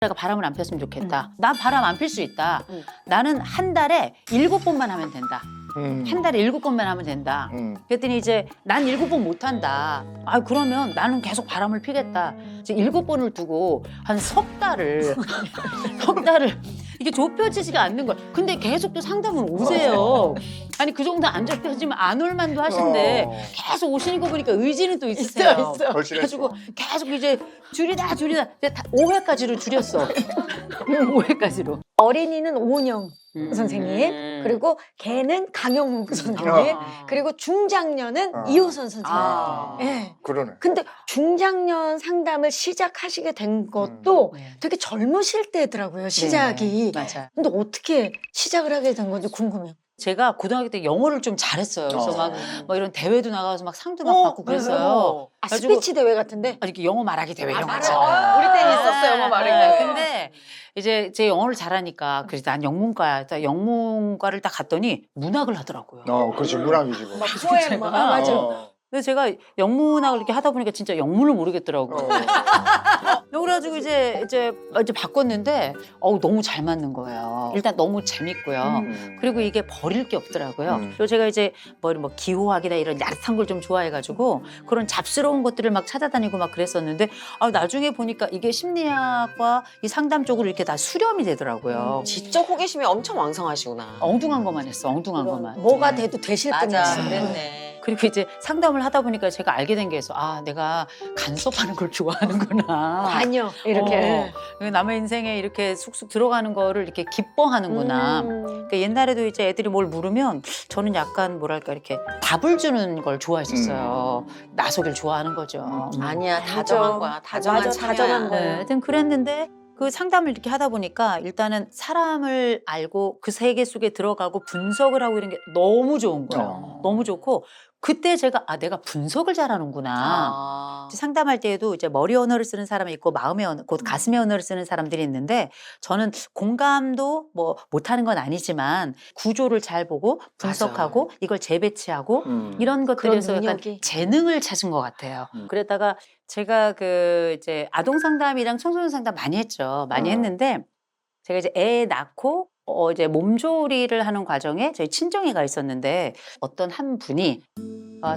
내가 바람을 안 폈으면 좋겠다. 난 바람 안 필 수 있다. 나는 한 달에 7번만 하면 된다. 한 달에 7번만 하면 된다. 그랬더니 이제 난 7번 못 한다. 아 그러면 나는 계속 바람을 피겠다. 이제 7번을 두고 한 석 달을 석 달을 이게 좁혀지지가 않는 거야. 근데 계속 또 상담을 오세요. 아니 그 정도 안 좁혀지면 안 올 만도 하신데 계속 오시는 거 보니까 의지는 또 있으세요. 그래가지고 계속 이제 줄이다 이제 5회까지로 줄였어. 5회까지로. 어린이는 오은영 선생님, 그리고 개는 강영욱 선생님, 그리고 중장년은 이호선 선생님. 예. 그러네. 근데 중장년 상담을 시작하시게 된 것도 되게 젊으실 때더라고요, 시작이. 네, 맞아요. 근데 어떻게 시작을 하게 된 건지 궁금해요. 제가 고등학교 때 영어를 좀 잘했어요. 그래서 막 이런 대회도 나가서 막 상도 막 받고 그랬어요. 아, 그래가지고 스피치 대회 같은데? 아니 이렇게 영어 말하기 대회 이런 거 맞아. 있잖아요. 우리 때는 있었어요, 영어 말하기 네, 대회. 근데 이제 제 영어를 잘하니까 그래서 난 영문과야. 딱 영문과를 딱 갔더니 문학을 하더라고요. 그렇지. 문학이지 뭐. 포엠, 맞아. 근데 제가 영문학을 이렇게 하다 보니까 진짜 영문을 모르겠더라고요. 그래가지고 이제 바꿨는데 너무 잘 맞는 거예요. 일단 너무 재밌고요. 그리고 이게 버릴 게 없더라고요. 그리고 제가 이제 뭐 기호학이나 이런 얕은 걸 좀 좋아해가지고 그런 잡스러운 것들을 막 찾아다니고 막 그랬었는데 나중에 보니까 이게 심리학과 이 상담 쪽으로 이렇게 다 수렴이 되더라고요. 지적 호기심이 엄청 왕성하시구나. 엉뚱한 것만 했어. 엉뚱한 것만. 뭐가 돼도 되실 맞아, 뿐이었어요. 그랬네. 그리고 이제 상담을 하다 보니까 제가 알게 된 게 있어. 내가 간섭하는 걸 좋아하는구나. 관여 이렇게. 남의 인생에 이렇게 쑥쑥 들어가는 거를 이렇게 기뻐하는구나. 그러니까 옛날에도 이제 애들이 뭘 물으면 저는 약간 뭐랄까 이렇게 답을 주는 걸 좋아했었어요. 나서길 좋아하는 거죠. 아니야, 다정한 거야. 다정한 맞아, 참여야. 다정한 거야. 네, 하여튼 그랬는데 그 상담을 이렇게 하다 보니까 일단은 사람을 알고 그 세계 속에 들어가고 분석을 하고 이런 게 너무 좋은 거예요. 너무 좋고 그때 제가 내가 분석을 잘하는구나. 상담할 때에도 이제 머리 언어를 쓰는 사람이 있고 마음의 언어, 곧 가슴의 언어를 쓰는 사람들이 있는데 저는 공감도 뭐 못하는 건 아니지만 구조를 잘 보고 분석하고 이걸 재배치하고 이런 것들에서 약간 재능을 찾은 것 같아요. 그랬다가 제가 이제 아동 상담이랑 청소년 상담 많이 했죠. 많이 했는데 제가 이제 애 낳고 이제 몸조리를 하는 과정에 저희 친정애가 있었는데 어떤 한 분이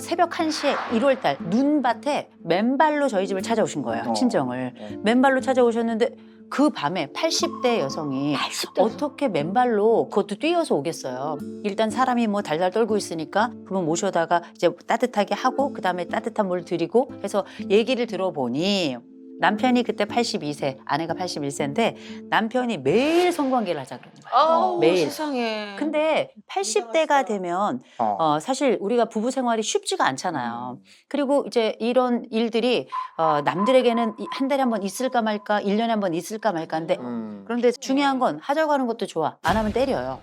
새벽 1시에 1월 달 눈밭에 맨발로 저희 집을 찾아오신 거예요. 친정을. 맨발로 찾아오셨는데 그 밤에 80대 여성이 어떻게 맨발로 그것도 뛰어서 오겠어요. 일단 사람이 뭐 달달 떨고 있으니까 그분 모셔다가 이제 따뜻하게 하고 그다음에 따뜻한 물 드리고 해서 얘기를 들어보니 남편이 그때 82세, 아내가 81세인데 남편이 매일 성관계를 하자 그러는 거예요. 매일. 세상에. 근데 80대가 되면 사실 우리가 부부 생활이 쉽지가 않잖아요. 그리고 이제 이런 일들이 남들에게는 한 달에 한 번 있을까 말까, 1년에 한 번 있을까 말까인데 그런데 중요한 건 하자고 하는 것도 좋아. 안 하면 때려요.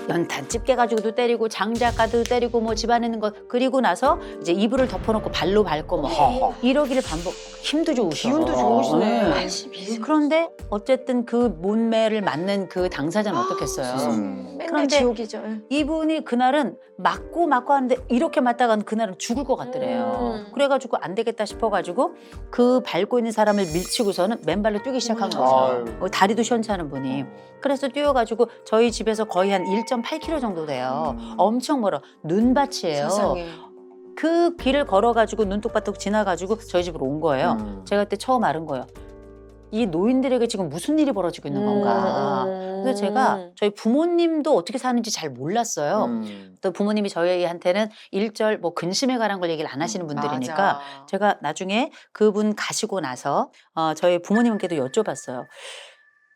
연탄 집게 가지고도 때리고 장작 가도 때리고 뭐 집안에 있는 거 그리고 나서 이제 이불을 덮어놓고 발로 밟고 뭐 이러기를 반복. 힘도 좋으셔. 기운도 좋으시네. 그런데 어쨌든 그 몸매를 맞는 그 당사자는 어떻겠어요. 맨날 그런데 지옥이죠. 이분이 그날은 맞고 하는데 이렇게 맞다가는 그날은 죽을 것 같더래요. 그래가지고 안 되겠다 싶어가지고 그 밟고 있는 사람을 밀치고서는 맨발로 뛰기 시작한 거죠. 다리도 시원찮은 분이. 그래서 뛰어가지고 저희 집에서 거의 한 1.8km 정도 돼요. 엄청 멀어. 눈밭이에요. 세상에. 그 길을 걸어가지고 눈독바독 지나가지고 저희 집으로 온 거예요. 제가 그때 처음 알은 거예요. 이 노인들에게 지금 무슨 일이 벌어지고 있는 건가. 그래서 제가 저희 부모님도 어떻게 사는지 잘 몰랐어요. 또 부모님이 저희한테는 일절 뭐 근심에 관한 걸 얘기를 안 하시는 분들이니까 맞아. 제가 나중에 그분 가시고 나서 저희 부모님께도 여쭤봤어요.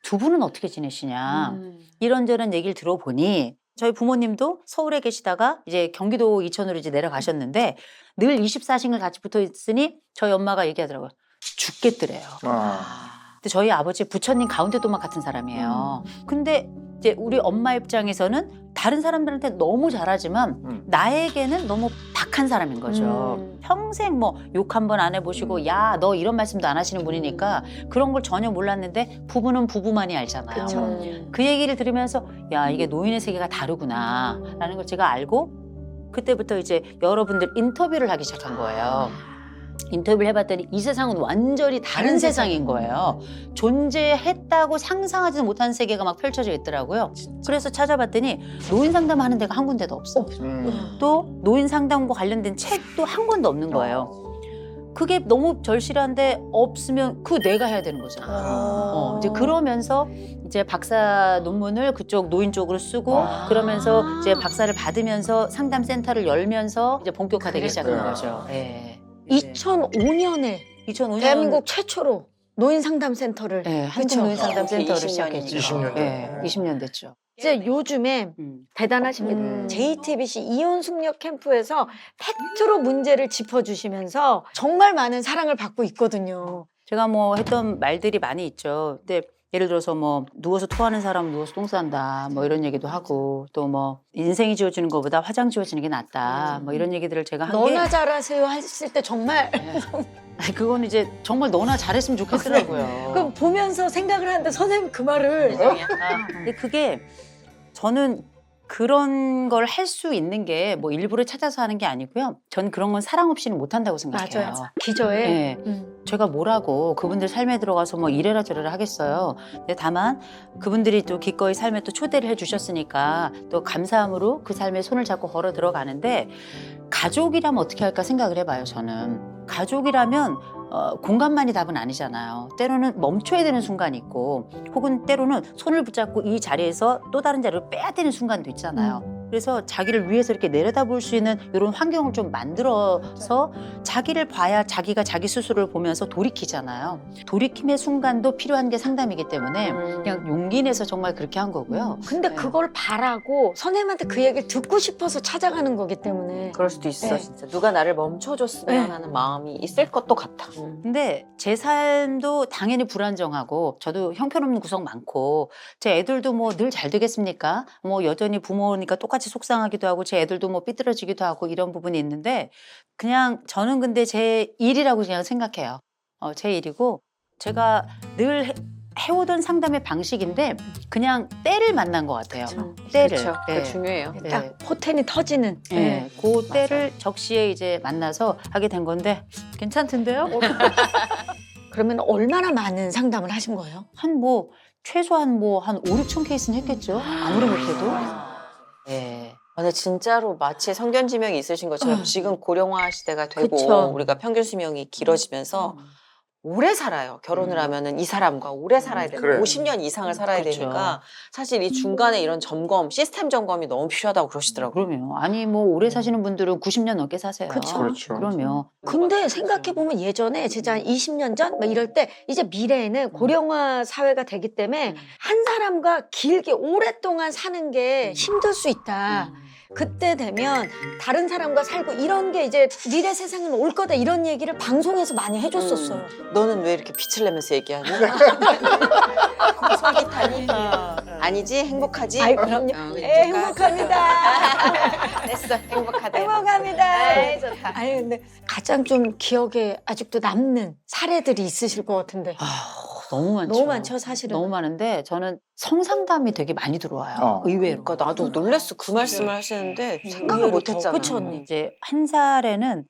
두 분은 어떻게 지내시냐. 이런저런 얘기를 들어보니 저희 부모님도 서울에 계시다가 이제 경기도 이천으로 이제 내려가셨는데 늘 24시간 같이 붙어 있으니 저희 엄마가 얘기하더라고요. 죽겠더래요. 근데 저희 아버지 부처님 가운데 도막 같은 사람이에요. 근데 이제 우리 엄마 입장에서는 다른 사람들한테 너무 잘하지만 나에게는 너무 박한 사람인 거죠. 평생 뭐 욕 한 번 안 해보시고 야, 너 이런 말씀도 안 하시는 분이니까 그런 걸 전혀 몰랐는데 부부는 부부만이 알잖아요. 그쵸. 그 얘기를 들으면서 야, 이게 노인의 세계가 다르구나 라는 걸 제가 알고 그때부터 이제 여러분들 인터뷰를 하기 시작한 거예요. 인터뷰를 해봤더니 이 세상은 완전히 다른 세상인 거예요. 존재했다고 상상하지도 못한 세계가 막 펼쳐져 있더라고요. 그래서 찾아봤더니 노인 상담하는 데가 한 군데도 없어. 또 노인 상담과 관련된 책도 한 권도 없는 거예요. 그게 너무 절실한데 없으면 그 내가 해야 되는 거잖아. 이제 그러면서 이제 박사 논문을 그쪽 노인 쪽으로 쓰고 그러면서 이제 박사를 받으면서 상담센터를 열면서 이제 본격화되기 시작한 거죠. 예. 2005년에 2005년 대한민국 최초로 노인 상담 센터를 네, 한국 노인 상담 센터를 20년 시작했죠. 20년 네, 20년 됐죠. 이제 요즘에 대단하십니다. JTBC 이혼숙녀 캠프에서 팩트로 문제를 짚어주시면서 정말 많은 사랑을 받고 있거든요. 제가 뭐 했던 말들이 많이 있죠. 근데 예를 들어서 뭐 누워서 토하는 사람은 누워서 똥 싼다 뭐 이런 얘기도 하고 또 뭐 인생이 지워지는 것보다 화장 지워지는 게 낫다 뭐 이런 얘기들을 제가 한 게 너나 잘하세요 했을 때 정말 아니, 그건 이제 정말 너나 잘했으면 좋겠더라고요. 그럼 보면서 생각을 하는데 선생님 그 말을 근데 그게 저는 그런 걸 할 수 있는 게 뭐 일부러 찾아서 하는 게 아니고요. 전 그런 건 사랑 없이는 못 한다고 생각해요. 맞아요. 기저에 네. 제가 뭐라고 그분들 삶에 들어가서 뭐 이래라 저래라 하겠어요. 근데 다만 그분들이 또 기꺼이 삶에 또 초대를 해주셨으니까 또 감사함으로 그 삶에 손을 잡고 걸어 들어가는데 가족이라면 어떻게 할까 생각을 해봐요. 저는 가족이라면 공간만이 답은 아니잖아요. 때로는 멈춰야 되는 순간이 있고 혹은 때로는 손을 붙잡고 이 자리에서 또 다른 자리로 빼야 되는 순간도 있잖아요. 그래서 자기를 위해서 이렇게 내려다볼 수 있는 이런 환경을 좀 만들어서 자기를 봐야 자기가 자기 스스로를 보면서 돌이키잖아요. 돌이킴의 순간도 필요한 게 상담이기 때문에 그냥 용기 내서 정말 그렇게 한 거고요. 근데 네. 그걸 바라고 선생님한테 그 얘기를 듣고 싶어서 찾아가는 거기 때문에 그럴 수도 있어 네. 진짜. 누가 나를 멈춰줬으면 네. 하는 마음이 있을 것도 같아. 근데 제 삶도 당연히 불안정하고 저도 형편없는 구석 많고 제 애들도 뭐 늘 잘 되겠습니까? 뭐 여전히 부모니까 똑같이 속상하기도 하고 제 애들도 뭐 삐뚤어지기도 하고 이런 부분이 있는데 그냥 저는 근데 제 일이라고 그냥 생각해요. 제 일이고 제가 늘 해오던 상담의 방식인데 그냥 때를 만난 것 같아요. 때를. 그렇죠. 예. 그게 중요해요. 네. 딱 포텐이 터지는 네. 그 때를 적시에 이제 만나서 하게 된 건데 괜찮던데요? 그러면 얼마나 많은 상담을 하신 거예요? 한 뭐 최소한 뭐 한 5, 6천 케이스는 했겠죠. 아무리 못해도. 네. 근데 진짜로 마치 성견지명이 있으신 것처럼 지금 고령화 시대가 되고 그쵸. 우리가 평균 수명이 길어지면서 오래 살아요. 결혼을 하면은 이 사람과 오래 살아야 되고 그래. 50년 이상을 살아야 그렇죠. 되니까 사실 이 중간에 이런 점검, 시스템 점검이 너무 필요하다고 그러시더라고요. 그럼요. 아니 뭐 오래 사시는 분들은 90년 넘게 사세요. 그쵸. 그렇죠. 그럼요. 근데 생각해보면 예전에 진짜 한 20년 전? 막 이럴 때 이제 미래에는 고령화 사회가 되기 때문에 한 사람과 길게 오랫동안 사는 게 힘들 수 있다. 그때 되면 다른 사람과 살고 이런 게 이제 미래 세상은 올 거다 이런 얘기를 방송에서 많이 해줬었어요. 너는 왜 이렇게 빛을 내면서 얘기하니? 솔깃하니? 아니지? 행복하지? 아이 그럼요. 예, 행복합니다. 됐어. 행복하다. 행복합니다. 아이, 좋다. 아니 근데 가장 좀 기억에 아직도 남는 사례들이 있으실 것 같은데. 너무 많죠. 너무 많죠, 사실은. 너무 많은데 저는 성상담이 되게 많이 들어와요. 의외로. 그러니까 나도 놀랬어. 그 말씀을 하시는데 생각을 못 했잖아. 그쵸, 언니? 이제 한 살에는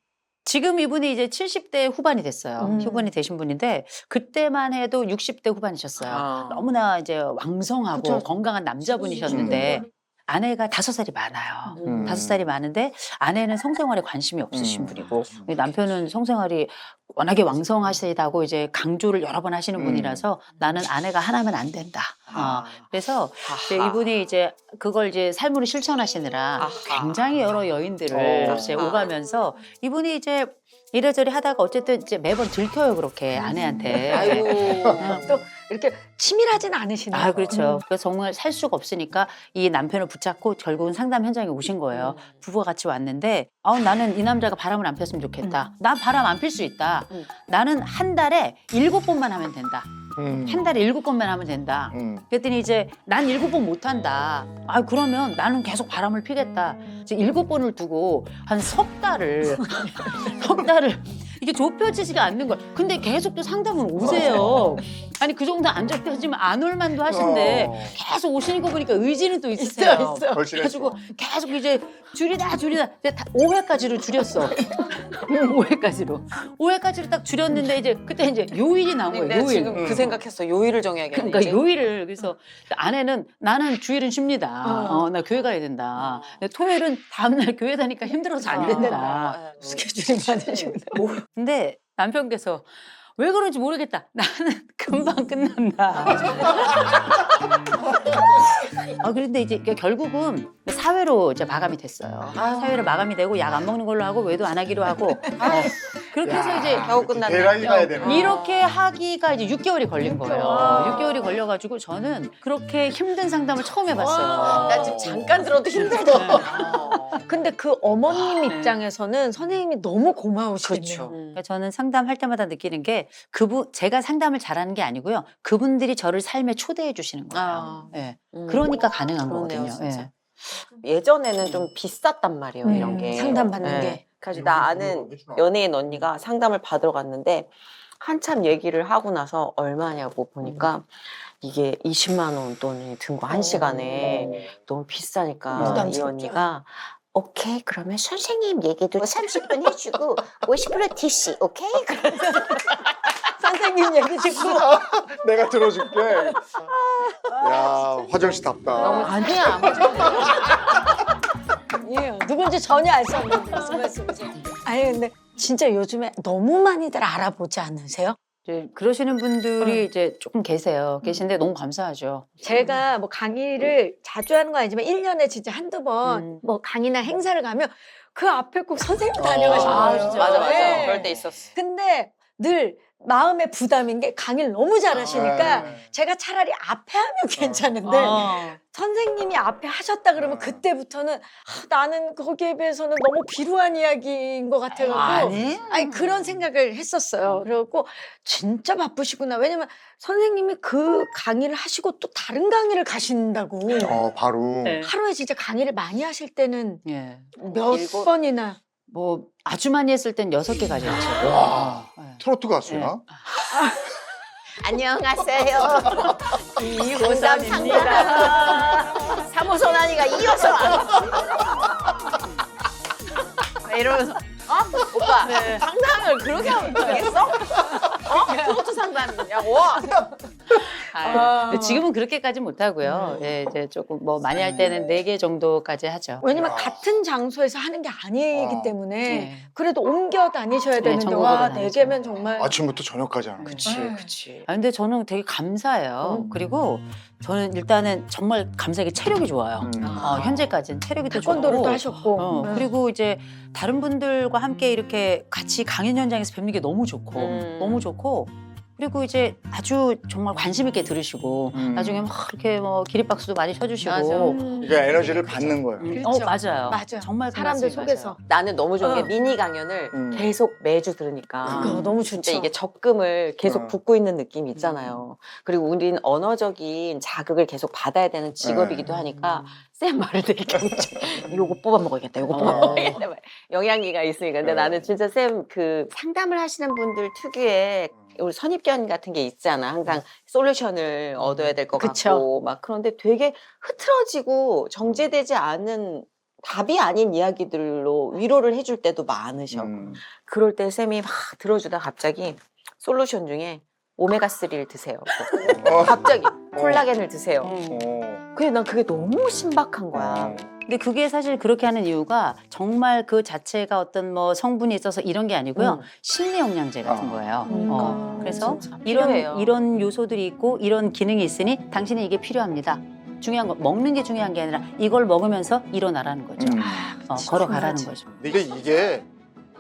지금 이분이 이제 70대 후반이 됐어요. 음. 후반이 되신 분인데 그때만 해도 60대 후반이셨어요. 아. 너무나 이제 왕성하고 그쵸. 건강한 남자분이셨는데 아내가 5살이 많아요. 5살이 많은데 아내는 성생활에 관심이 없으신 분이고 남편은 성생활이 워낙에 왕성하시다고 이제 강조를 여러 번 하시는 분이라서 나는 아내가 하나면 안 된다. 그래서 이제 이분이 이제 그걸 이제 삶으로 실천하시느라 굉장히 여러 여인들을 이제 오가면서 이분이 이제 이래저래 하다가 어쨌든 이제 매번 들켜요 그렇게 아내한테. 아이고. 또 이렇게 치밀하진 않으시네요. 아, 그렇죠. 그래서 정말 살 수가 없으니까 이 남편을 붙잡고 결국은 상담 현장에 오신 거예요. 부부가 같이 왔는데, 나는 이 남자가 바람을 안 폈으면 좋겠다. 난 바람 안 필 수 있다. 나는 한 달에 7번만 하면 된다. 한 달에 7번만 하면 된다. 그랬더니 이제 난 7번 못 한다. 그러면 나는 계속 바람을 피겠다. 이제 7번을 두고 한 석 달을 이게 좁혀지지가 않는 거야. 근데 계속 또 상담을 오세요. 아니 그 정도 안 접혀지면 안 올만도 하신데 계속 오시는 거 보니까 의지는 또 있으세요. 있어, 있어. 그래가지고 계속 이제 줄이다 5회까지로 줄였어. 5회까지로 딱 줄였는데 이제 그때 이제 요일이 나온 거예요. 내가 요일. 지금 그 생각했어. 요일을 정해야겠네. 그러니까 이제. 요일을 그래서 아내는 나는 주일은 쉽니다. 나 교회 가야 된다. 근데 토요일은 다음날 교회 다니까 힘들어서 안 된다. 스케줄이 많으시구나. 근데 남편께서 왜 그런지 모르겠다. 나는 금방 끝난다. 그런데 이제 결국은 사회로 이제 마감이 됐어요. 사회로 마감이 되고 약 안 먹는 걸로 하고 외도 안 하기로 하고 그렇게 해서 이제 겨우 끝났네. 대란이 가야 되나? 이렇게 하기가 이제 6개월이 걸린 거예요. 6개월이 걸려가지고 저는 그렇게 힘든 상담을 처음 해봤어요. 나 지금 잠깐 들어도 힘들어. 근데 그 어머님 입장에서는 선생님이 너무 고마우시겠네요. 그렇죠. 그러니까 저는 상담할 때마다 느끼는 게 제가 상담을 잘하는 게 아니고요. 그분들이 저를 삶에 초대해 주시는 거예요. 예. 그러니까 가능한 그러네요, 거거든요. 진짜. 예. 예전에는 좀 비쌌단 말이에요, 이런 게. 상담 받는 게. 그래서 나 아는 연예인 언니가 상담을 받으러 갔는데 한참 얘기를 하고 나서 얼마냐고 보니까 이게 20만 원 돈이 든 거 한 시간에 너무 비싸니까 이 부담스럽죠. 언니가 오케이 그러면 선생님 얘기도 30분 해주고 50% DC 오케이? 그러면서 선생님 얘기 듣고 내가 들어줄게. 야, 화정 씨답다. 아니야. 아니에요. 누군지 전혀 알 수 없는 말씀이세요. 아니 근데 진짜 요즘에 너무 많이들 알아보지 않으세요? 이제 그러시는 분들이 이제 조금 계신데 너무 감사하죠. 제가 뭐 강의를 자주 하는 건 아니지만 1년에 진짜 한두 번 뭐 강의나 행사를 가면 그 앞에 꼭 선생님 다녀가시는 거예요. 진짜. 맞아. 네. 그럴 때 있었어. 근데 늘 마음의 부담인 게 강의를 너무 잘하시니까 네. 제가 차라리 앞에 하면 괜찮은데 선생님이 앞에 하셨다 그러면 그때부터는 나는 거기에 비해서는 너무 비루한 이야기인 것 같아가지고 아니 그런 생각을 했었어요. 그래갖고 진짜 바쁘시구나. 왜냐면 선생님이 그 강의를 하시고 또 다른 강의를 가신다고. 바로. 네. 하루에 진짜 강의를 많이 하실 때는 예. 몇 일곱- 번이나. 뭐 아주 많이 했을 땐 6개까지 했죠. 와, 네. 트로트 가수야? 안녕하세요. 이호선입니다. 사무소 나니가 이어서 이러면서 오빠 상담을 그렇게 하면 되겠어? 트로트 상담이냐고? 근데 지금은 그렇게까지 못 하고요. 예, 이제 조금 뭐 많이 할 때는 4개 정도까지 하죠. 왜냐면 야. 같은 장소에서 하는 게 아니기 때문에 네. 그래도 옮겨 다니셔야 되는데 전국으로 와 다니죠. 4개면 정말 아침부터 저녁까지 하는 거. 그치. 근데 저는 되게 감사해요. 그리고 저는 일단은 정말 감사하게 체력이 좋아요. 현재까지는 체력이 더 태권도를 좋고. 또 하셨고 그리고 이제 다른 분들과 함께 이렇게 같이 강연 현장에서 뵙는 게 너무 좋고 너무 좋고 그리고 이제 아주 정말 관심 있게 들으시고 나중에 막 이렇게 뭐 기립박수도 많이 쳐주시고 맞아. 그러니까 에너지를 받는 거예요. 그렇죠. 맞아요. 맞아요. 정말 그 사람들 말씀이 속에서 맞아요. 나는 너무 좋은 게 미니 강연을 계속 매주 들으니까 그거 너무 좋죠. 진짜 이게 적금을 계속 어. 붓고 있는 느낌이 있잖아요. 그리고 우린 언어적인 자극을 계속 받아야 되는 직업이기도 하니까 쌤 말을 되게 경청. 요거 뽑아 먹어야겠다. 요거 뽑아 먹어야겠다. 영양기가 있으니까. 근데 나는 진짜 쌤 그 상담을 하시는 분들 특유의 우리 선입견 같은 게 있잖아. 항상 솔루션을 얻어야 될 것 그쵸. 같고 막 그런데 되게 흐트러지고 정제되지 않은 답이 아닌 이야기들로 위로를 해줄 때도 많으셔. 그럴 때 쌤이 막 들어주다 갑자기 솔루션 중에 오메가3를 드세요. 갑자기 콜라겐을 드세요. 근데 난 그게 너무 신박한 거야. 근데 그게 사실 그렇게 하는 이유가 정말 그 자체가 어떤 뭐 성분이 있어서 이런 게 아니고요. 심리 영양제 같은 거예요. 그래서 진짜 필요해요. 이런 요소들이 있고 이런 기능이 있으니 당신은 이게 필요합니다. 중요한 건 먹는 게 중요한 게 아니라 이걸 먹으면서 일어나라는 거죠. 걸어가라는 거죠. 근데 이게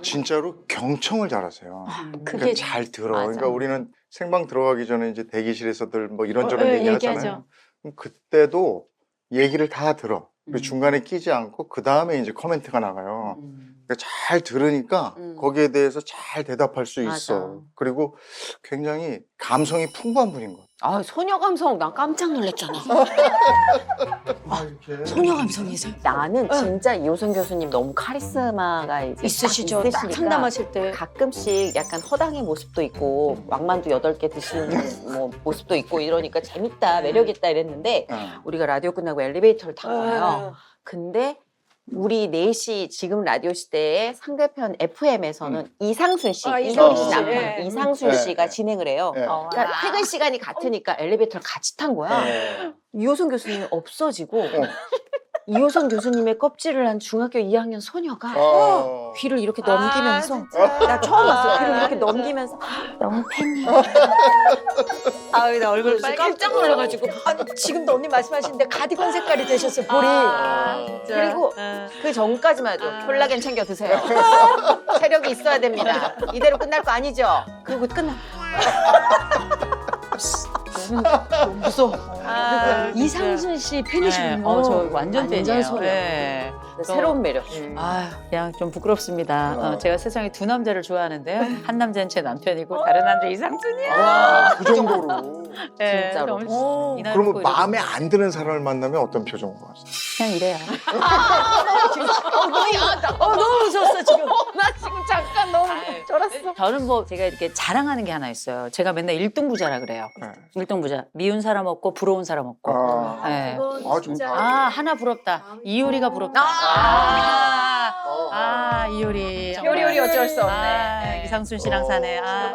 진짜로 경청을 잘하세요. 그게 그러니까 잘 들어. 맞아. 그러니까 우리는 생방 들어가기 전에 이제 대기실에서들 뭐 이런저런 예, 얘기하잖아요. 얘기하죠. 그럼 그때도 얘기를 다 들어. 그리고 음. 중간에 끼지 않고 그 다음에 이제 코멘트가 나가요. 그러니까 잘 들으니까 거기에 대해서 잘 대답할 수 맞아. 있어. 그리고 굉장히 감성이 풍부한 분인 것 같아. 아, 소녀 감성 난 깜짝 놀랐잖아. 소녀 감성이세요? 나는 진짜 이호선 교수님 너무 카리스마가 이제 있으시죠. 딱 딱 있으시니까 상담하실 때. 가끔씩 약간 허당의 모습도 있고 왕만두 8개 드시는 뭐 모습도 있고 이러니까 재밌다, 매력있다 이랬는데 우리가 라디오 끝나고 엘리베이터를 타잖아요. 근데 우리 4시 지금 라디오 시대의 상대편 FM에서는 이상순 씨, 아, 이효리 이상순 씨 씨. 남편 예. 이상순 네, 씨가 네. 진행을 해요. 네. 그러니까 퇴근 시간이 같으니까 엘리베이터를 같이 탄 거야. 이호선 교수님이 없어지고 이호선 교수님의 껍질을 한 중학교 2학년 소녀가 귀를 이렇게 넘기면서 나 처음 봤어. 귀를 이렇게 넘기면서 너무 팬이야. 아유, 나 얼굴 그래서 깜짝 놀라가지고. 아니, 지금도 언니 말씀하시는데 가디건 색깔이 되셨어요, 볼이. 그리고 그 전까지만 해도 콜라겐 챙겨 드세요. 체력이 있어야 됩니다. 이대로 끝날 거 아니죠? 그리고 끝나. 너무 무서워. 이상순 씨 팬이시군요. 저 완전 팬이에요. 소녀. 네. 새로운 매력. 아유, 그냥 좀 부끄럽습니다. 제가 세상에 2남자를 좋아하는데요. 한 남자는 제 남편이고 다른 남자 이상순이야. 와, 그 정도로. 네, 진짜로. 너무 이 나이 그러면 먹고 마음에 이러고. 안 드는 사람을 만나면 어떤 표정으로 하세요? 그냥 이래요. 너무 무서웠어, 지금. 나 지금 잠깐 너무 쫄았어. 저는 뭐 제가 이렇게 자랑하는 게 하나 있어요. 제가 맨날 일등부자라 그래요. 일등부자. 미운 사람 없고 부러운 사람 없고. 아, 네. 아, 진짜. 아, 하나 부럽다. 이효리가 부럽다. 이효리. 요리 어쩔 수 없네. 아, 이상순 씨랑 사네. 아.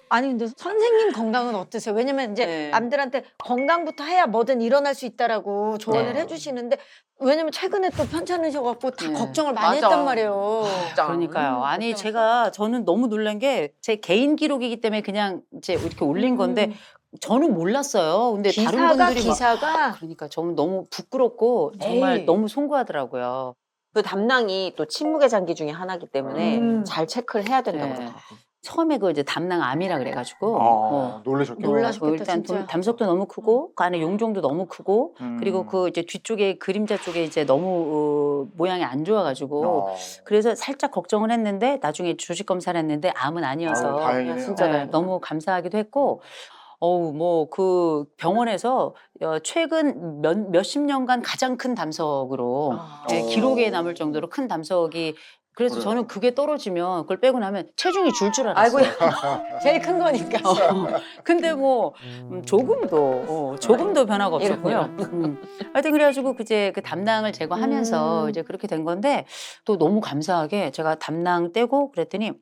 아니, 근데 선생님 건강은 어떠세요? 왜냐면 이제 네. 남들한테 건강부터 해야 뭐든 일어날 수 있다라고 조언을 네. 해주시는데, 왜냐면 최근에 또 편찮으셔갖고 다 네. 걱정을 많이 맞아. 했단 말이에요. 그러니까요. 아니, 저는 너무 놀란 게 제 개인 기록이기 때문에 그냥 이제 이렇게 올린 건데 저는 몰랐어요. 근데 다른 분들이 기사가 그러니까 저는 너무 부끄럽고 정말 에이. 너무 송구하더라고요. 그 담낭이 또 침묵의 장기 중에 하나이기 때문에 잘 체크를 해야 된다고 네. 그러더라고. 처음에 그 이제 담낭암이라 그래가지고 놀라셨겠다. 놀라셨- 일단 진짜. 담석도 너무 크고 그 안에 용종도 너무 크고 그리고 그 이제 뒤쪽에 그림자 쪽에 이제 너무 모양이 안 좋아가지고 그래서 살짝 걱정을 했는데 나중에 조직 검사를 했는데 암은 아니어서 다행이네요. 진짜 네, 너무 감사하기도 했고 뭐 그 병원에서 최근 몇십 년간 가장 큰 담석으로 네, 기록에 남을 정도로 큰 담석이 그래서 그래요? 저는 그게 떨어지면 그걸 빼고 나면 체중이 줄 줄 알았어요. 제일 큰 거니까. 근데 뭐 조금도 변화가 없었고요. 하여튼 그래가지고 이제 그 담낭을 제거하면서 이제 그렇게 된 건데 또 너무 감사하게 제가 담낭 떼고 그랬더니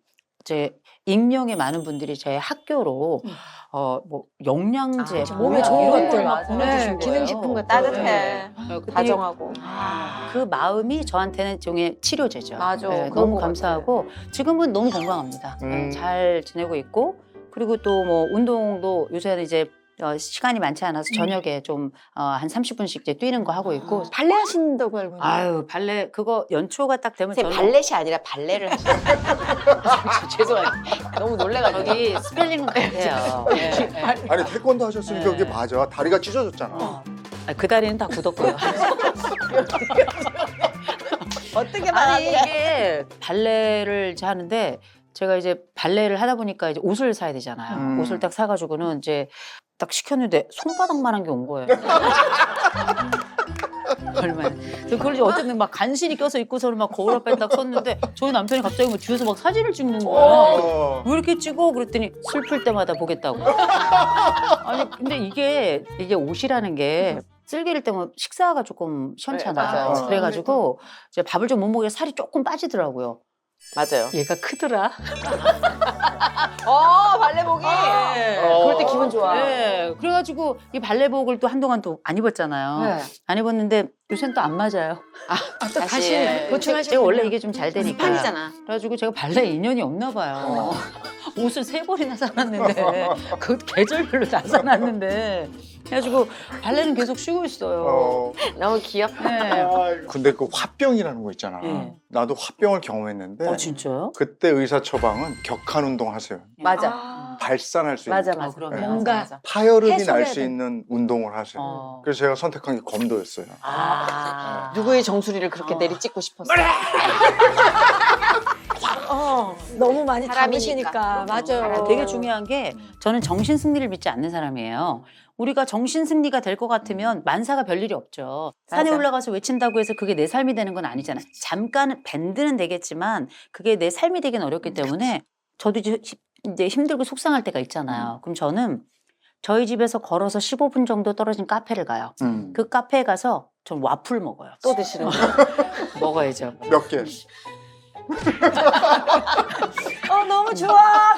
이제 익명의 많은 분들이 제 학교로 뭐 영양제 아, 뭐 몸에 좋은 이런 것들 걸 막 막 보내주신 거예요. 기능식품 같은 따뜻해. 네. 그랬더니 다정하고. 그 마음이 저한테는 일종의 치료제죠. 맞아. 네, 그런 너무 것 감사하고 지금은 너무 건강합니다. 네, 음. 잘 지내고 있고 그리고 또 뭐 운동도 요새는 이제 시간이 많지 않아서 저녁에 좀 한 30분씩 이제 뛰는 거 하고 있고 발레 하신다고 알고 있는데. 아유 발레 그거 연초가 딱 되면 선생님 저는 발렛이 아니라 발레를 하시는 죄송해요. 너무 놀래가지고. 저기 스펠링은 같아요. 네, 네. 아니 태권도 하셨으니까 네. 그게 맞아. 다리가 찢어졌잖아. 그 다리는 다 굳었고요. 어떻게 아니 말하니? 이게 발레를 이제 하는데 제가 이제 발레를 하다 보니까 이제 옷을 사야 되잖아요. 옷을 딱 사가지고는 이제 딱 시켰는데 손바닥만한 게 온 거예요. 얼마나. 그래서 그걸 이제 어쨌든 막 간신히 껴서 입고서는 막 거울 앞에 딱 섰는데 저희 남편이 갑자기 뭐 뒤에서 막 사진을 찍는 거예요. 왜 이렇게 찍어? 그랬더니 슬플 때마다 보겠다고. 아니 근데 이게 옷이라는 게 쓸개를 때문에 식사가 조금 시원찮아요. 네, 맞아요. 그래가지고 이제 밥을 좀 못 먹여 살이 조금 빠지더라고요. 맞아요. 얘가 크더라. 발레복이. 그럴 때 기분 좋아. 네. 그래가지고 이 발레복을 또 한동안 또 안 입었잖아요. 네. 안 입었는데 요새는 또 안 맞아요. 또 다시 보충하시고. 제가 원래 이게 좀 잘 되니까. 판이잖아. 그래가지고 제가 발레 인연이 없나 봐요. 옷을 3벌이나 사놨는데 그 계절별로 다 사놨는데 그래가지고 발레는 계속 쉬고 있어요. 어. 너무 귀엽다. 네. 근데 그 화병이라는 거 있잖아. 네. 나도 화병을 경험했는데 진짜요? 그때 의사 처방은 격한 운동 하세요. 맞아. 발산할 수 맞아, 있는 맞아. 그러면. 네. 뭔가 맞아. 파열음이 해소해야 날 수 돼. 있는 운동을 하세요. 어. 그래서 제가 선택한 게 검도였어요. 누구의 정수리를 그렇게 내리찍고 싶었어? 너무 많이 사람이니까. 담으시니까 맞아요. 되게 중요한 게 저는 정신 승리를 믿지 않는 사람이에요. 우리가 정신 승리가 될 것 같으면 만사가 별일이 없죠. 산에 맞아. 올라가서 외친다고 해서 그게 내 삶이 되는 건 아니잖아. 잠깐 밴드는 되겠지만 그게 내 삶이 되긴 어렵기 때문에 저도 이제 힘들고 속상할 때가 있잖아요. 그럼 저는 저희 집에서 걸어서 15분 정도 떨어진 카페를 가요. 그 카페에 가서 전 와플 먹어요. 또 드시는 거? 먹어야죠. 몇 개? 너무 좋아.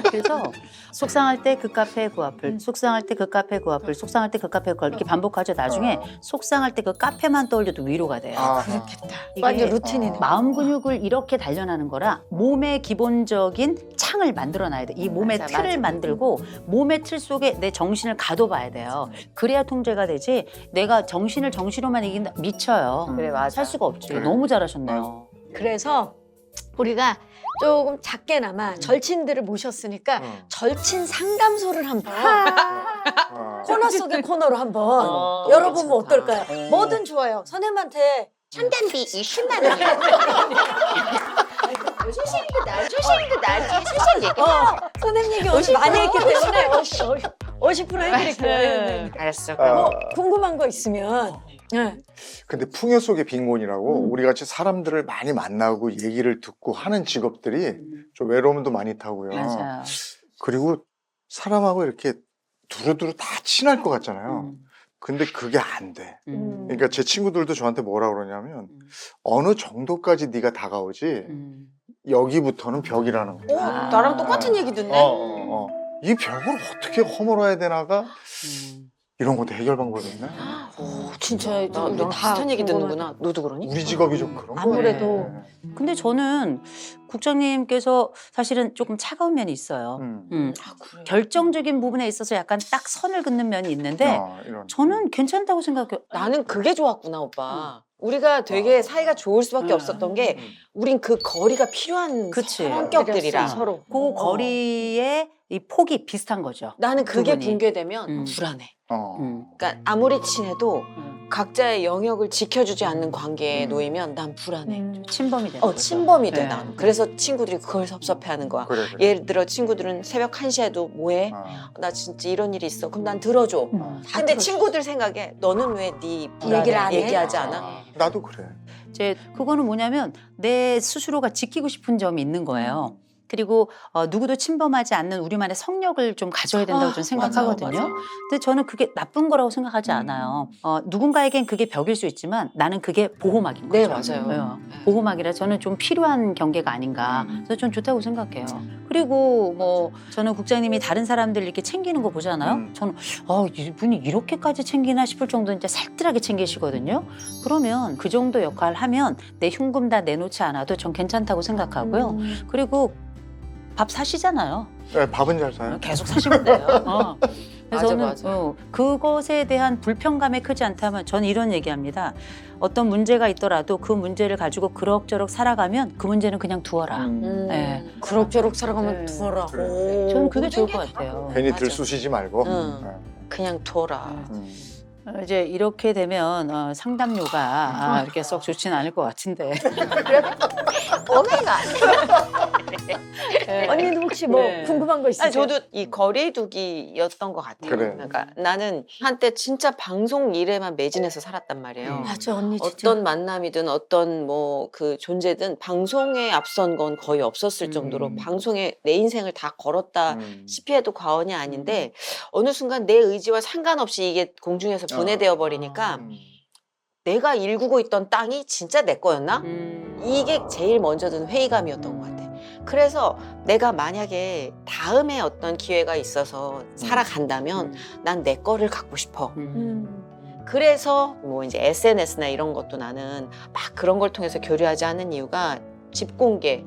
그래서 속상할 때 그 카페 그 와플, 속상할 때 그 카페 그 와플, 속상할 때 그 카페 그 와플 이렇게 반복하죠. 나중에 속상할 때 그 카페만 떠올려도 위로가 돼요. 그렇겠다. 이게 완전 루틴이네. 마음 근육을 이렇게 단련하는 거라 몸의 기본적인 창을 만들어놔야 돼. 이 몸의 맞아, 틀을 맞아. 만들고 몸의 틀 속에 내 정신을 가둬봐야 돼요. 그래야 통제가 되지. 내가 정신을 정신으로만 이긴다 미쳐요. 그래, 맞아. 살 수가 없지. 그래. 너무 잘하셨네요. 그래서 우리가 조금 작게나마 절친들을 모셨으니까 절친 상담소를 한번 코너 속의 코너로 한번 열어보면 좋다. 어떨까요? 뭐든 좋아요. 선생님한테 상담비 20만 원. 소심이도 나한테 소심 얘기. 선생님 얘기 오늘 많이 했기 때문에 50% 해드릴게요. 알았어. 뭐 궁금한 거 있으면 네. 근데 풍요 속의 빈곤이라고 우리 같이 사람들을 많이 만나고 얘기를 듣고 하는 직업들이 좀 외로움도 많이 타고요. 맞아요. 그리고 사람하고 이렇게 두루두루 다 친할 것 같잖아요. 근데 그게 안 돼. 그러니까 제 친구들도 저한테 뭐라 그러냐면 어느 정도까지 네가 다가오지 여기부터는 벽이라는 거야. 나랑 똑같은 얘기 듣네. 이 벽을 어떻게 허물어야 되나가 이런 것도 해결 방법이 있나? 진짜 너 다 비슷한 얘기 궁금하다. 듣는구나. 너도 그러니? 우리 직업이 좀 그런 거예요. 아무래도. 근데 저는 국장님께서 사실은 조금 차가운 면이 있어요. 그래. 결정적인 부분에 있어서 약간 딱 선을 긋는 면이 있는데 이런. 저는 괜찮다고 생각해요. 나는 그게 좋았구나, 오빠. 우리가 되게 사이가 좋을 수밖에 없었던 게 우린 그 거리가 필요한 그치. 성격들이라. 서로. 그 거리의 이 폭이 비슷한 거죠. 나는 그게 두 분이. 붕괴되면 불안해. 음. 그러니까 아무리 친해도 음. 각자의 영역을 지켜주지 않는 관계에 놓이면 난 불안해. 침범이 되는 거죠. 침범이 돼, 네. 난. 그래서 친구들이 그걸 섭섭해하는 거야. 그래, 그래. 예를 들어 친구들은 새벽 1시에도 뭐해? 나 진짜 이런 일이 있어. 그럼 난 들어줘. 근데 친구들 생각에 너는 왜 네 얘기를 안 해? 얘기하지 않아? 나도 그래. 이제 그거는 뭐냐면 내 스스로가 지키고 싶은 점이 있는 거예요. 그리고 누구도 침범하지 않는 우리만의 성력을 좀 가져야 된다고 저는 생각하거든요. 맞아. 근데 저는 그게 나쁜 거라고 생각하지 않아요. 누군가에겐 그게 벽일 수 있지만 나는 그게 보호막인 거죠. 네, 맞아요. 네. 보호막이라 저는 좀 필요한 경계가 아닌가. 그래서 전 좋다고 생각해요. 그리고 뭐 저는 국장님이 다른 사람들 이렇게 챙기는 거 보잖아요. 저는 이분이 이렇게까지 챙기나 싶을 정도로 이제 살뜰하게 챙기시거든요. 그러면 그 정도 역할 하면 내 흉금 다 내놓지 않아도 전 괜찮다고 생각하고요. 그리고 밥 사시잖아요. 네, 밥은 잘 사요. 계속 사시면 돼요. 그래서 맞아, 저는 맞아. 그것에 대한 불편감이 크지 않다면 저는 이런 얘기합니다. 어떤 문제가 있더라도 그 문제를 가지고 그럭저럭 살아가면 그 문제는 그냥 두어라. 네. 그럭저럭 살아가면 네. 두어라. 그래. 오. 저는 그게 좋을 것 같아요. 괜히 맞아. 들쑤시지 말고. 응. 그냥 둬라. 이제 이렇게 되면 상담료가 이렇게 썩 좋지는 않을 것 같은데. 오메가. 언니도 혹시 뭐 네. 궁금한 거 있으세요? 아니, 저도 이 거리두기였던 것 같아요. 그래. 그러니까 나는 한때 진짜 방송 일에만 매진해서 살았단 말이에요. 맞아 언니 진짜. 어떤 만남이든 어떤 뭐 그 존재든 방송에 앞선 건 거의 없었을 정도로 방송에 내 인생을 다 걸었다 시피 해도 과언이 아닌데 어느 순간 내 의지와 상관없이 이게 공중에서 분해되어 버리니까 내가 일구고 있던 땅이 진짜 내 거였나? 이게 제일 먼저 든 회의감이었던 것 같아. 그래서 내가 만약에 다음에 어떤 기회가 있어서 살아간다면 난 내 거를 갖고 싶어. 그래서 뭐 이제 SNS나 이런 것도 나는 막 그런 걸 통해서 교류하지 않는 이유가 집 공개,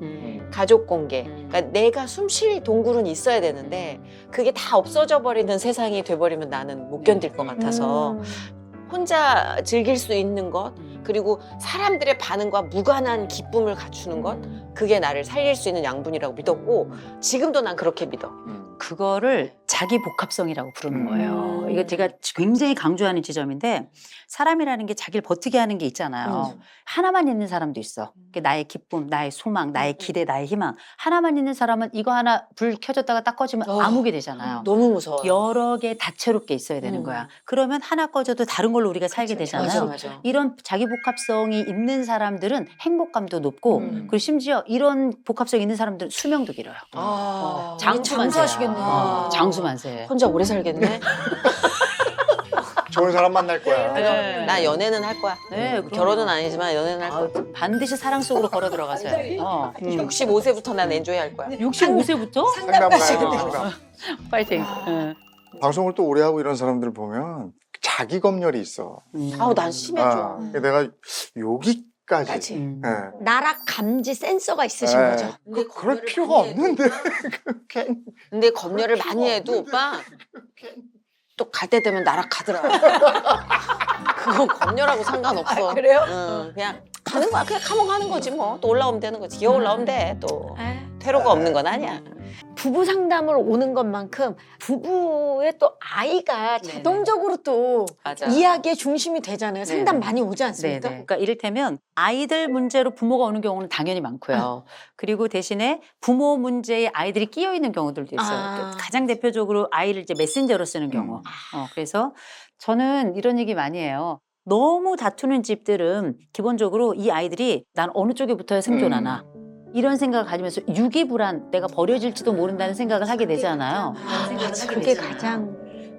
가족 공개. 그러니까 내가 숨 쉴 동굴은 있어야 되는데 그게 다 없어져 버리는 세상이 돼버리면 나는 못 견딜 것 같아서 혼자 즐길 수 있는 것, 그리고 사람들의 반응과 무관한 기쁨을 갖추는 것, 그게 나를 살릴 수 있는 양분이라고 믿었고 지금도 난 그렇게 믿어. 그거를 자기 복합성이라고 부르는 거예요. 이거 제가 굉장히 강조하는 지점인데 사람이라는 게 자기를 버티게 하는 게 있잖아요. 하나만 있는 사람도 있어. 그게 나의 기쁨, 나의 소망, 나의 기대, 나의 희망. 하나만 있는 사람은 이거 하나 불 켜졌다가 딱 꺼지면 암흑이 되잖아요. 너무 무서워. 여러 개 다채롭게 있어야 되는 거야. 그러면 하나 꺼져도 다른 걸로 우리가 살게 되잖아요. 맞아. 이런 자기 복합성이 있는 사람들은 행복감도 높고 그리고 심지어 이런 복합성이 있는 사람들은 수명도 길어요. 장수하시겠네. 장수만세. 혼자 오래 살겠네. 좋은 사람 만날 거야. 네. 나 연애는 할 거야. 네, 그럼요. 결혼은 아니지만 연애는 할 거야. 반드시 사랑 속으로 걸어 들어가세요. 65세부터 난 엔조이 할 거야. 65세부터? 상담 가요, 상담. 파이팅. 방송을 또 오래 하고 이런 사람들 보면 자기 검열이 있어. 아우 난 심해져. 내가 여기까지. 예. 나락 감지 센서가 있으신 예. 거죠. 그럴 필요가 없는데. 근데 검열을 많이 해도 오빠 또 갈 때 되면 나락하더라. 그건 검열하고 상관없어. 그래요? 응, 그냥 가는 거야. 그냥 감옥가는 거지 뭐. 또 올라오면 되는 거지. 기어 올라오면 돼. 또 아, 퇴로가 없는 건 아니야. 부부 상담을 오는 것만큼 부부의 또 아이가 자동적으로 또 맞아. 이야기의 중심이 되잖아요. 상담 네네. 많이 오지 네네. 않습니까? 그러니까 이를테면 아이들 문제로 부모가 오는 경우는 당연히 많고요. 그리고 대신에 부모 문제에 아이들이 끼어 있는 경우들도 있어요. 아. 가장 대표적으로 아이를 이제 메신저로 쓰는 경우. 그래서 저는 이런 얘기 많이 해요. 너무 다투는 집들은 기본적으로 이 아이들이 난 어느 쪽에 붙어야 생존하나. 이런 생각을 가지면서 유기불안, 내가 버려질지도 모른다는 생각을 하게 되잖아요. 그게 가장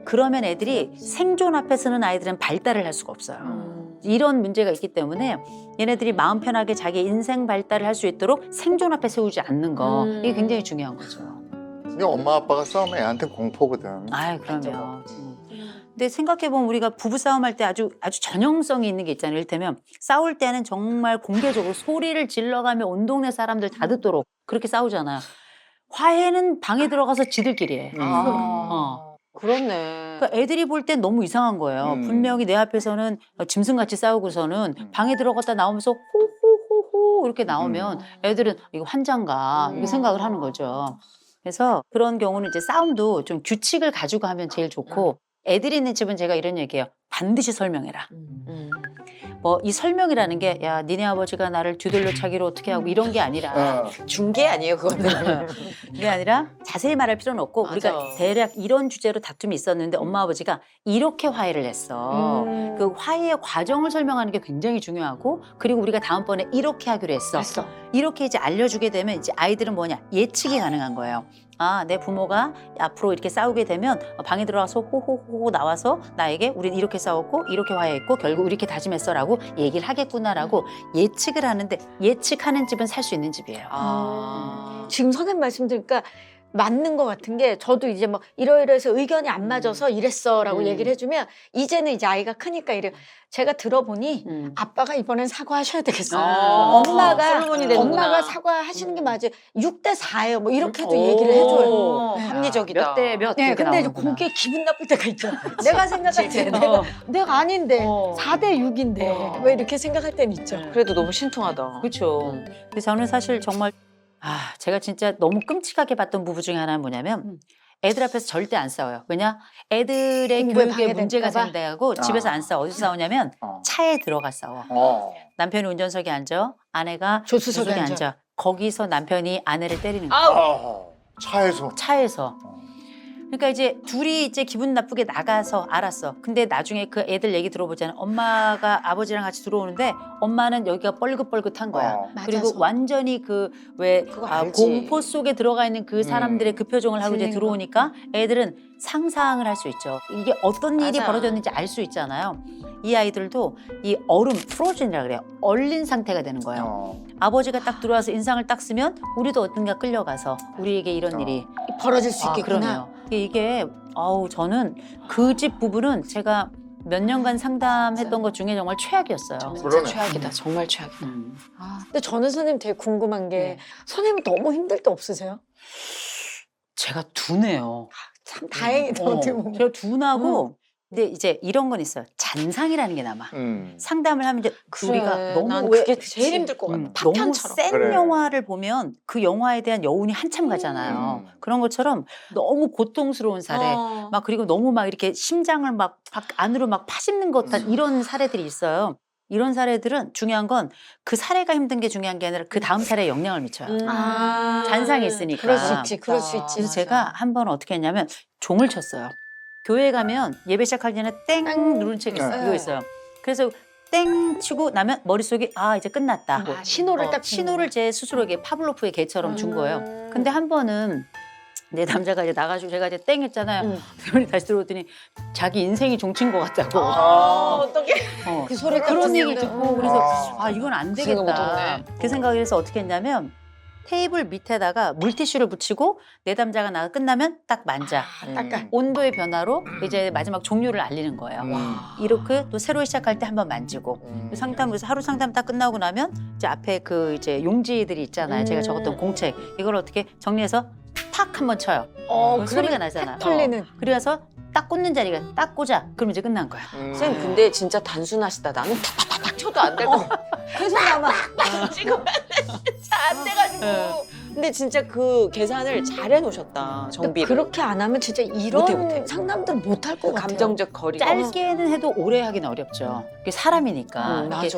그러면 애들이 생존 앞에 서는 아이들은 발달을 할 수가 없어요. 이런 문제가 있기 때문에 얘네들이 마음 편하게 자기 인생 발달을 할 수 있도록 생존 앞에 세우지 않는 거 이게 굉장히 중요한 거죠. 이게 엄마 아빠가 싸우면 애한테 공포거든. 아유 그럼요. 근데 생각해보면 우리가 부부싸움 할 때 아주 전형성이 있는 게 있잖아요. 이를테면 싸울 때는 정말 공개적으로 소리를 질러가며 온 동네 사람들 다 듣도록 그렇게 싸우잖아요. 화해는 방에 들어가서 지들끼리 해. 그렇네. 그러니까 애들이 볼 땐 너무 이상한 거예요. 분명히 내 앞에서는 짐승같이 싸우고서는 방에 들어갔다 나오면서 호호호호 이렇게 나오면 애들은 이거 환장가 이렇게 생각을 하는 거죠. 그래서 그런 경우는 이제 싸움도 좀 규칙을 가지고 하면 제일 좋고 애들이 있는 집은 제가 이런 얘기해요. 반드시 설명해라. 뭐 이 설명이라는 게 야 니네 아버지가 나를 뒤돌려 차기로 어떻게 하고 이런 게 아니라 중계 아니에요 그거는. 그게 아니라 자세히 말할 필요는 없고 맞아. 우리가 대략 이런 주제로 다툼이 있었는데 엄마 아버지가 이렇게 화해를 했어. 그 화해의 과정을 설명하는 게 굉장히 중요하고 그리고 우리가 다음번에 이렇게 하기로 했어. 이렇게 이제 알려주게 되면 이제 아이들은 뭐냐 예측이 가능한 거예요. 아, 내 부모가 앞으로 이렇게 싸우게 되면 방에 들어가서 호호호 나와서 나에게 우린 이렇게 싸웠고 이렇게 화해했고 결국 이렇게 다짐했어라고 얘기를 하겠구나라고 예측을 하는데 예측하는 집은 살 수 있는 집이에요. 지금 선생님 말씀 들으니까 맞는 것 같은 게 저도 이제 뭐 이러이러해서 의견이 안 맞아서 이랬어라고 얘기를 해주면 이제는 이제 아이가 크니까 이래 제가 들어보니 아빠가 이번엔 사과하셔야 되겠어요. 솔로몬이 되는구나. 엄마가 사과하시는 게 맞아요. 6대 4예요. 뭐 이렇게도 얘기를 해줘요. 합리적이다. 몇 대 몇. 네, 이렇게 근데 이제 나오는구나. 그게 기분 나쁠 때가 있죠. 내가 생각할 때 내가 아닌데 4대 6인데 왜 이렇게 생각할 때는 있죠. 그래도 너무 신통하다. 그렇죠. 근데 저는 사실 정말 제가 진짜 너무 끔찍하게 봤던 부부 중에 하나는 뭐냐면 애들 앞에서 절대 안 싸워요. 왜냐? 애들의 공부에 교육에 문제가 방해될까 봐? 생기고 집에서 안 싸워. 어디서 싸우냐면 차에 들어가 싸워. 남편이 운전석에 앉아, 아내가 조수석에 조수석에 앉아. 앉아. 거기서 남편이 아내를 때리는 거예요. 차에서. 차에서. 그러니까 이제 둘이 이제 기분 나쁘게 나가서 알았어. 근데 나중에 그 애들 얘기 들어보자면 엄마가 아버지랑 같이 들어오는데 엄마는 여기가 뻘긋뻘긋한 거야. 그리고 맞아서. 완전히 그 왜 그거 알지. 공포 속에 들어가 있는 그 사람들의 그 표정을 하고 이제 질린 거. 들어오니까 애들은 상상을 할 수 있죠. 이게 어떤 일이 맞아. 벌어졌는지 알 수 있잖아요. 이 아이들도 이 얼음, 프로즌이라 그래요. 얼린 상태가 되는 거예요. 아버지가 딱 들어와서 인상을 딱 쓰면 우리도 어딘가 끌려가서 우리에게 이런 일이 벌어질 수 있겠구나. 그러네요. 이게 저는 그 집 부부는 제가 몇 년간 상담했던 것 중에 정말 최악이었어요. 진짜 그러네. 최악이다. 정말 최악이다. 아, 근데 저는 선생님 되게 궁금한 게 네. 선생님은 너무 힘들 때 없으세요? 제가 둔해요. 참 다행이다 어떻게 보면. 제가 둔하고 근데 이제 이런 건 있어요. 잔상이라는 게 남아. 상담을 하면 이제 우리가 너무 난 왜- 그게 제일 힘들 것 같아. 너무 파편처럼. 센 그래. 영화를 보면 그 영화에 대한 여운이 한참 가잖아요. 그런 것처럼 너무 고통스러운 사례, 막 그리고 너무 막 이렇게 심장을 막 안으로 막 파집는 것 같은 이런 사례들이 있어요. 이런 사례들은 중요한 건 그 사례가 힘든 게 중요한 게 아니라 그 다음 사례에 영향을 미쳐요. 아, 잔상이 있으니까. 그럴 수 있지, 그럴 수 있지. 그래서 제가 한 번 어떻게 했냐면 종을 쳤어요. 교회 가면 예배 시작하기 전에 땡 누른 책이 있어요. 네. 이거 있어요. 그래서 땡 치고 나면 머릿속에 아 이제 끝났다. 아, 신호를 딱 신호를 제 스스로에게 파블로프의 개처럼 준 거예요. 근데 한 번은 내 남자가 이제 나가지고 제가 이제 땡 했잖아요. 그분이 다시 들어오더니 자기 인생이 종친 것 같다고. 어떻게? 그 소리 그런 얘기를 같았는데. 듣고 그래서 아 이건 안 생각 되겠다. 못했네. 그 생각을 해서 어떻게 했냐면 테이블 밑에다가 물티슈를 붙이고 내 남자가 나가 끝나면 딱 만져. 닦아. 온도의 변화로 이제 마지막 종료를 알리는 거예요. 이렇게 또 새로 시작할 때 한번 만지고 상담에서 하루 상담 딱 끝나고 나면 이제 앞에 그 이제 용지들이 있잖아요. 제가 적었던 공책 이걸 어떻게 정리해서 탁 한번 쳐요. 그럼 소리가 나잖아. 털리는. 그래서 딱 꽂는 자리가 딱 꽂아. 그럼 이제 끝난 거야. 선생님 근데 진짜 단순하시다. 나는 탁탁탁 쳐도 안 될 것 같아. 계속 남아. 지금 진짜 안 돼가지고. 근데 진짜 그 계산을 잘 해놓으셨다. 정비를. 그렇게 안 하면 진짜 이런 못해. 상담들 못 할 것 같아요. 감정적 거리가. 짧게는 해도 오래 하긴 어렵죠. 그게 사람이니까. 이게 맞아.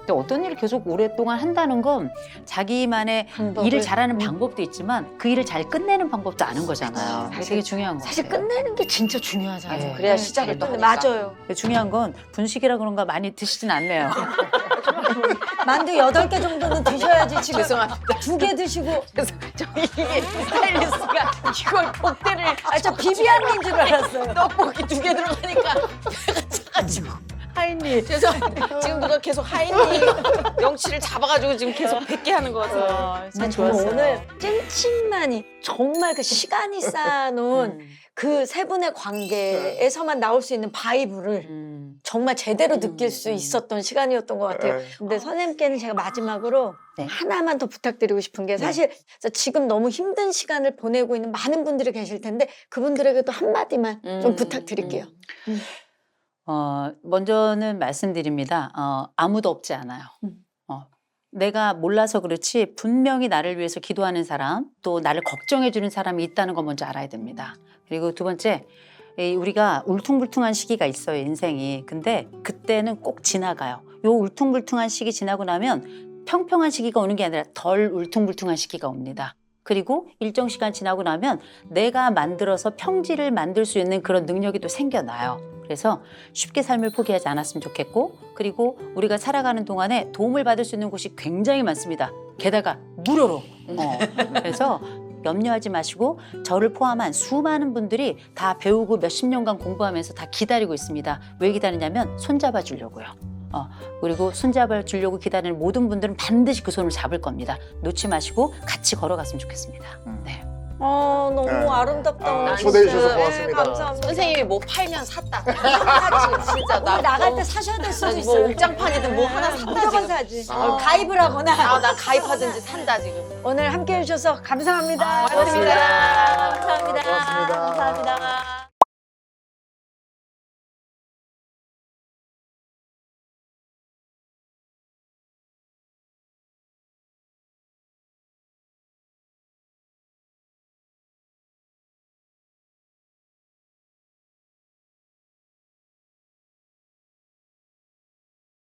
근데 어떤 일을 계속 오랫동안 한다는 건 자기만의 방법을. 일을 잘하는 방법도 있지만 그 일을 잘 끝내는 방법도 아는 거잖아요. 그게 되게 중요한 거 사실 같아요. 끝내는 게 진짜 중요하잖아요. 네. 그래야 시작을 또 하니까. 맞아요. 근데 중요한 건 분식이라 그런가 많이 드시진 않네요. 만두 8개 정도는 드셔야지 지금 죄송합니다. 2개 드시고. 그래서 저희 이게 스타일리스트가 이걸 복대를 아, 저 비비안인 줄 알았어요. 떡볶이 2개 들어가니까 배가 차가지고. 하인님 죄송합니다. 지금 누가 계속 하인님 명치를 잡아가지고 지금 계속 100개 하는 것 같아요. 난 정말 오늘 찐친만이 정말 그 시간이 쌓아놓은 그 세 분의 관계에서만 나올 수 있는 바이브를 정말 제대로 느낄 수 있었던 시간이었던 것 같아요. 근데 선생님께는 제가 마지막으로 네. 하나만 더 부탁드리고 싶은 게 사실 지금 너무 힘든 시간을 보내고 있는 많은 분들이 계실 텐데 그분들에게도 한마디만 좀 부탁드릴게요. 먼저는 말씀드립니다. 아무도 없지 않아요. 내가 몰라서 그렇지 분명히 나를 위해서 기도하는 사람 또 나를 걱정해주는 사람이 있다는 거 먼저 알아야 됩니다. 그리고 두 번째 우리가 울퉁불퉁한 시기가 있어요 인생이. 근데 그때는 꼭 지나가요. 요 울퉁불퉁한 시기 지나고 나면 평평한 시기가 오는 게 아니라 덜 울퉁불퉁한 시기가 옵니다. 그리고 일정 시간 지나고 나면 내가 만들어서 평지를 만들 수 있는 그런 능력이 또 생겨나요. 그래서 쉽게 삶을 포기하지 않았으면 좋겠고 그리고 우리가 살아가는 동안에 도움을 받을 수 있는 곳이 굉장히 많습니다. 게다가 무료로. 그래서 염려하지 마시고 저를 포함한 수많은 분들이 다 배우고 몇십 년간 공부하면서 다 기다리고 있습니다. 왜 기다리냐면 손잡아 주려고요. 그리고 손잡아 주려고 기다리는 모든 분들은 반드시 그 손을 잡을 겁니다. 놓지 마시고 같이 걸어갔으면 좋겠습니다. 네. 너무 네. 아름답다. 오늘 초대해 진짜. 주셔서 네, 고맙습니다. 감사합니다. 선생님이 뭐 팔면 샀다. 사지. 진짜 오늘 나갈 때 사셔야 될 수도 뭐 있어요. 옥장판이든 뭐 하나 산다 무조건 지금. 사지. 아. 가입을 하거나. 나 가입하든지 산다 지금. 오늘 함께 해주셔서 감사합니다. 고맙습니다. 감사합니다. 고맙습니다. 감사합니다.